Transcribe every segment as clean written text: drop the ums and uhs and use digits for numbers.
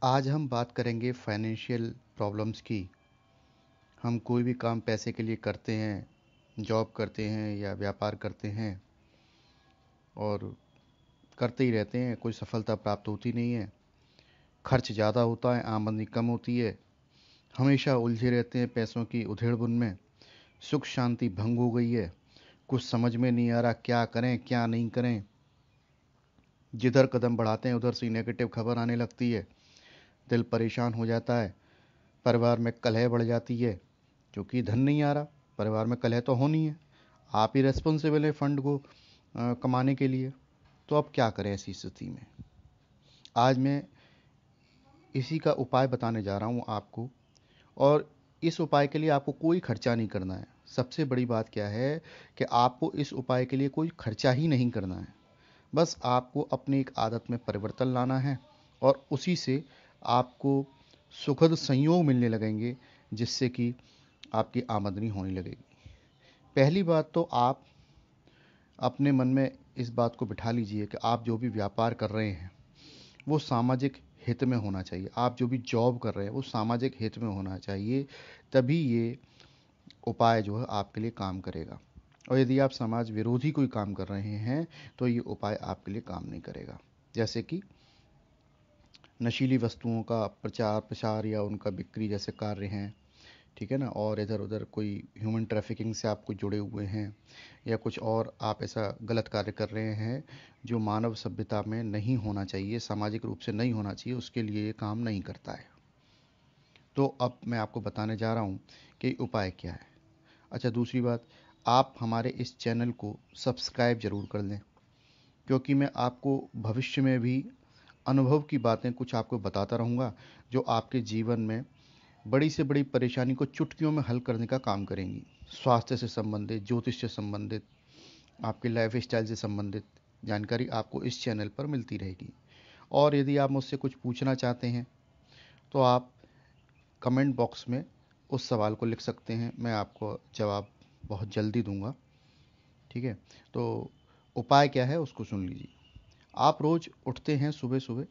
आज हम बात करेंगे फाइनेंशियल प्रॉब्लम्स की। हम कोई भी काम पैसे के लिए करते हैं, जॉब करते हैं या व्यापार करते हैं और करते ही रहते हैं, कोई सफलता प्राप्त होती नहीं है। खर्च ज़्यादा होता है, आमदनी कम होती है। हमेशा उलझे रहते हैं पैसों की उधेड़-बुन में। सुख शांति भंग हो गई है। कुछ समझ में नहीं आ रहा क्या करें क्या नहीं करें। जिधर कदम बढ़ाते हैं उधर से नेगेटिव खबर आने लगती है। दिल परेशान हो जाता है। परिवार में कलह बढ़ जाती है क्योंकि धन नहीं आ रहा। परिवार में कलह तो होनी है। आप ही रेस्पॉन्सिबल है फंड को कमाने के लिए। तो अब क्या करें ऐसी स्थिति में? आज मैं इसी का उपाय बताने जा रहा हूँ आपको। और इस उपाय के लिए आपको कोई खर्चा नहीं करना है। सबसे बड़ी बात क्या है कि आपको इस उपाय के लिए कोई खर्चा ही नहीं करना है। बस आपको अपनी एक आदत में परिवर्तन लाना है और उसी से आपको सुखद संयोग मिलने लगेंगे, जिससे कि आपकी आमदनी होने लगेगी। पहली बात तो आप अपने मन में इस बात को बिठा लीजिए कि आप जो भी व्यापार कर रहे हैं वो सामाजिक हित में होना चाहिए। आप जो भी जॉब कर रहे हैं वो सामाजिक हित में होना चाहिए। तभी ये उपाय जो है आपके लिए काम करेगा। और यदि आप समाज विरोधी कोई काम कर रहे हैं तो ये उपाय आपके लिए काम नहीं करेगा। जैसे कि नशीली वस्तुओं का प्रचार प्रसार या उनका बिक्री जैसे कार्य हैं, ठीक है ना। और इधर उधर कोई ह्यूमन ट्रैफिकिंग से आप कुछ जुड़े हुए हैं या कुछ और आप ऐसा गलत कार्य कर रहे हैं जो मानव सभ्यता में नहीं होना चाहिए, सामाजिक रूप से नहीं होना चाहिए, उसके लिए ये काम नहीं करता है। तो अब मैं आपको बताने जा रहा हूँ कि उपाय क्या है। अच्छा, दूसरी बात, आप हमारे इस चैनल को सब्सक्राइब ज़रूर कर लें, क्योंकि मैं आपको भविष्य में भी अनुभव की बातें कुछ आपको बताता रहूँगा जो आपके जीवन में बड़ी से बड़ी परेशानी को चुटकियों में हल करने का काम करेंगी। स्वास्थ्य से संबंधित, ज्योतिष से संबंधित, आपके लाइफ स्टाइल से संबंधित जानकारी आपको इस चैनल पर मिलती रहेगी। और यदि आप मुझसे कुछ पूछना चाहते हैं तो आप कमेंट बॉक्स में उस सवाल को लिख सकते हैं। मैं आपको जवाब बहुत जल्दी दूंगा, ठीक है। तो उपाय क्या है उसको सुन लीजिए। आप रोज़ उठते हैं सुबह सुबह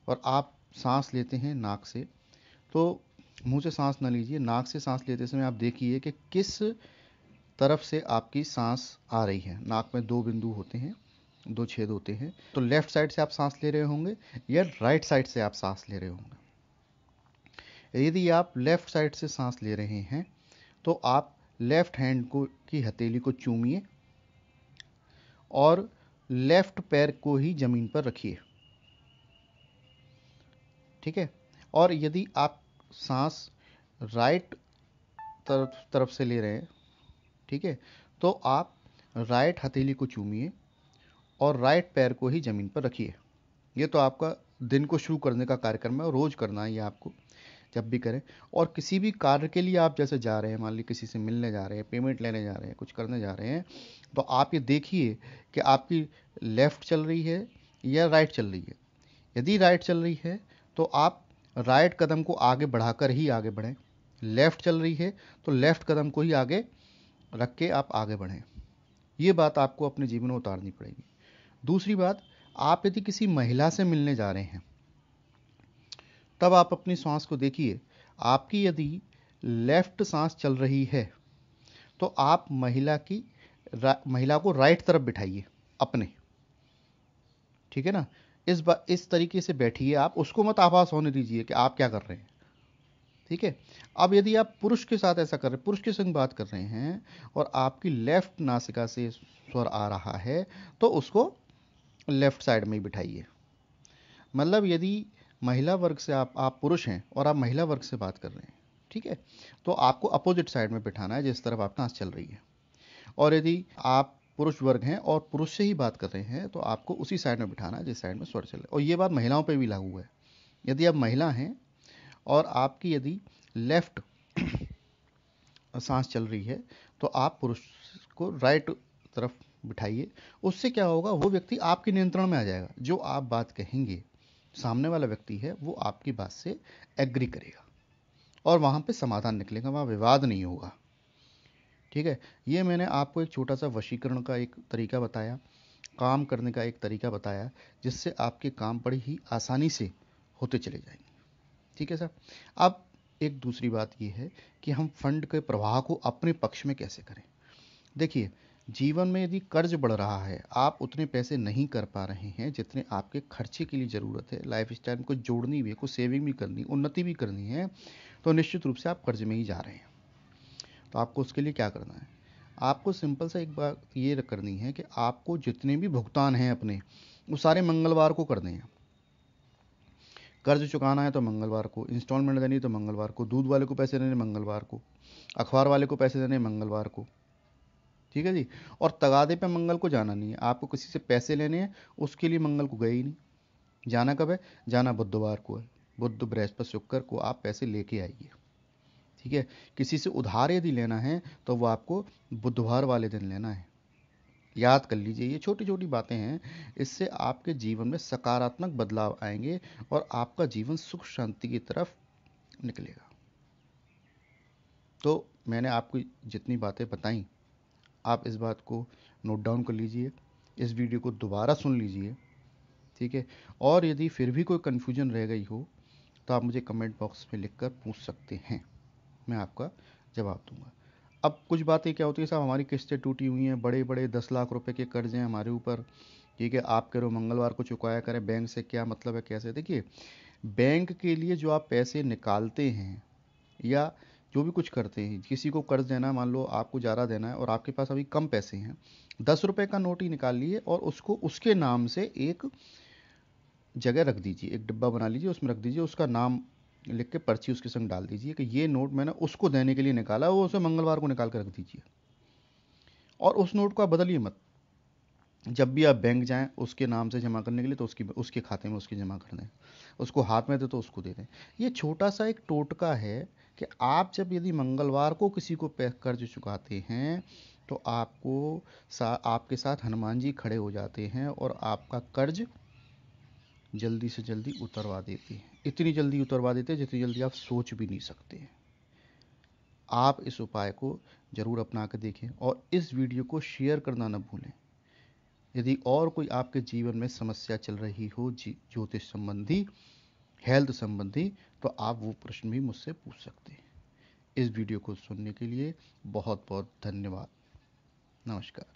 और आप सांस लेते हैं नाक से। तो मुंह से सांस ना लीजिए, नाक से सांस लेते समय आप देखिए कि किस तरफ से आपकी सांस आ रही है। नाक में दो बिंदु होते हैं, दो छेद होते हैं। तो लेफ्ट साइड से आप सांस ले रहे होंगे या राइट साइड से आप सांस ले रहे होंगे। यदि आप लेफ्ट साइड से सांस ले रहे हैं तो आप लेफ्ट हैंड को की हथेली को चूमिए और लेफ्ट पैर को ही जमीन पर रखिए, ठीक है। और यदि आप सांस राइट तरफ से ले रहे हैं, ठीक है, तो आप राइट हथेली को चूमिए और राइट पैर को ही ज़मीन पर रखिए। ये तो आपका दिन को शुरू करने का कार्यक्रम है और रोज़ करना है ये आपको, जब भी करें। और किसी भी कार्य के लिए आप जैसे जा रहे हैं, मान लीजिए किसी से मिलने जा रहे हैं, पेमेंट लेने जा रहे हैं, कुछ करने जा रहे हैं, तो आप ये देखिए कि आपकी लेफ़्ट चल रही है या राइट चल रही है। यदि राइट चल रही है तो आप राइट कदम को आगे बढ़ाकर ही आगे बढ़ें। लेफ़्ट चल रही है तो लेफ़्ट कदम को ही आगे रख के आप आगे बढ़ें। ये बात आपको अपने जीवन में उतारनी पड़ेगी। दूसरी बात, आप यदि किसी महिला से मिलने जा रहे हैं तब आप अपनी सांस को देखिए। आपकी यदि लेफ्ट सांस चल रही है तो आप महिला को राइट तरफ बिठाइए अपने, ठीक है ना। इस तरीके से बैठिए, आप उसको मत आभास होने दीजिए कि आप क्या कर रहे हैं, ठीक है। अब यदि आप पुरुष के साथ ऐसा कर रहे हैं, पुरुष के संग बात कर रहे हैं और आपकी लेफ्ट नासिका से स्वर आ रहा है तो उसको लेफ्ट साइड में ही बिठाइए। मतलब यदि महिला वर्ग से आप पुरुष हैं और आप महिला वर्ग से बात कर रहे हैं, ठीक है, तो आपको अपोजिट साइड में बिठाना है जिस तरफ आपकी सांस चल रही है। और यदि आप पुरुष वर्ग हैं और पुरुष से ही बात कर रहे हैं तो आपको उसी साइड में बिठाना है जिस साइड में स्वर चल रहा है। और ये बात महिलाओं पे भी लागू है। यदि आप महिला हैं और आपकी यदि लेफ्ट सांस चल रही है तो आप पुरुष को राइट तरफ बिठाइए। उससे क्या होगा, वो व्यक्ति आपके नियंत्रण में आ जाएगा। जो आप बात कहेंगे सामने वाला व्यक्ति है वो आपकी बात से एग्री करेगा और वहाँ पे समाधान निकलेगा, वहाँ विवाद नहीं होगा, ठीक है। ये मैंने आपको एक छोटा सा वशीकरण का एक तरीका बताया, काम करने का एक तरीका बताया, जिससे आपके काम बड़ी ही आसानी से होते चले जाएंगे। ठीक है सर। अब एक दूसरी बात ये है कि हम फंड के प्रवाह को अपने पक्ष में कैसे करें। देखिए, जीवन में यदि कर्ज बढ़ रहा है, आप उतने पैसे नहीं कर पा रहे हैं जितने आपके खर्चे के लिए ज़रूरत है, लाइफ स्टाइल में कुछ जोड़नी भी है, कुछ सेविंग भी करनी, उन्नति भी करनी है, तो निश्चित रूप से आप कर्ज में ही जा रहे हैं। तो आपको उसके लिए क्या करना है, आपको सिंपल सा एक बात ये करनी है कि आपको जितने भी भुगतान हैं अपने, वो सारे मंगलवार को करने हैं। कर्ज चुकाना है तो मंगलवार को, इंस्टॉलमेंट देनी है तो मंगलवार को, दूध वाले को पैसे देने मंगलवार को, अखबार वाले को पैसे देने मंगलवार को, ठीक है जी। और तगादे पे मंगल को जाना नहीं है, आपको किसी से पैसे लेने हैं, उसके लिए मंगल को गए ही नहीं। जाना कब है, जाना बुधवार को है, बुध बृहस्पति शुक्र को आप पैसे लेके आइए, ठीक है। किसी से उधार यदि लेना है तो वो आपको बुधवार वाले दिन लेना है, याद कर लीजिए। ये छोटी छोटी बातें हैं, इससे आपके जीवन में सकारात्मक बदलाव आएंगे और आपका जीवन सुख शांति की तरफ निकलेगा। तो मैंने आपको जितनी बातें बताई, आप इस बात को नोट डाउन कर लीजिए, इस वीडियो को दोबारा सुन लीजिए, ठीक है। और यदि फिर भी कोई कन्फ्यूजन रह गई हो तो आप मुझे कमेंट बॉक्स में लिखकर पूछ सकते हैं, मैं आपका जवाब दूंगा। अब कुछ बातें क्या होती है साहब, हमारी किस्तें टूटी हुई हैं, बड़े बड़े 10 लाख रुपए के कर्ज हैं हमारे ऊपर, ठीक है। आप कह रहे हो मंगलवार को चुकाया करें, बैंक से क्या मतलब है, कैसे। देखिए, बैंक के लिए जो आप पैसे निकालते हैं या जो भी कुछ करते हैं, किसी को कर्ज देना, मान लो आपको ज़्यादा देना है और आपके पास अभी कम पैसे हैं, 10 रुपए का नोट ही निकाल लिए और उसको उसके नाम से एक जगह रख दीजिए, एक डिब्बा बना लीजिए, उसमें रख दीजिए, उसका नाम लिख के पर्ची उसके संग डाल दीजिए कि ये नोट मैंने उसको देने के लिए निकाला, वो उसे मंगलवार को निकाल कर रख दीजिए। और उस नोट को आप बदलिए मत, जब भी आप बैंक जाएं उसके नाम से जमा करने के लिए तो उसके खाते में उसके जमा कर दें, उसको हाथ में दे तो उसको दे दें। ये छोटा सा एक टोटका है कि आप जब यदि मंगलवार को किसी को कर्ज चुकाते हैं तो आपके साथ हनुमान जी खड़े हो जाते हैं और आपका कर्ज जल्दी से जल्दी उतरवा देते हैं, इतनी जल्दी उतरवा देते हैं जितनी जल्दी आप सोच भी नहीं सकते हैं। आप इस उपाय को ज़रूर अपना कर देखें और इस वीडियो को शेयर करना न भूलें। यदि और कोई आपके जीवन में समस्या चल रही हो, ज्योतिष संबंधी, हेल्थ संबंधी, तो आप वो प्रश्न भी मुझसे पूछ सकते हैं। इस वीडियो को सुनने के लिए बहुत बहुत धन्यवाद। नमस्कार।